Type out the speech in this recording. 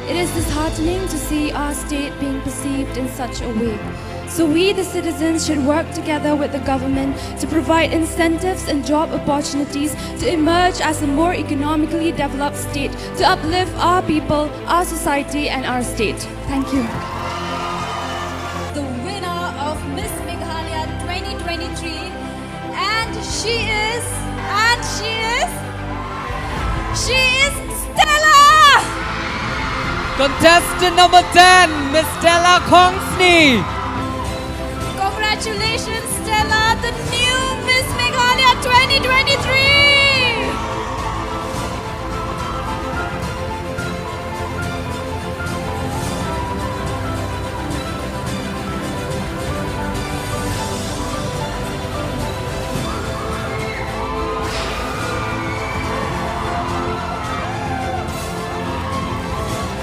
It is disheartening to see our state being perceived in such a way. So we, the citizens, should work together with the government to provide incentives and job opportunities to emerge as a more economically developed state, to uplift our people, our society and our state. Thank you. The winner of Miss Meghalaya 2023, and she is Stella! Contestant number 10, Miss Stella Kongsni. Congratulations, Stella, the new Miss Meghalaya 2023!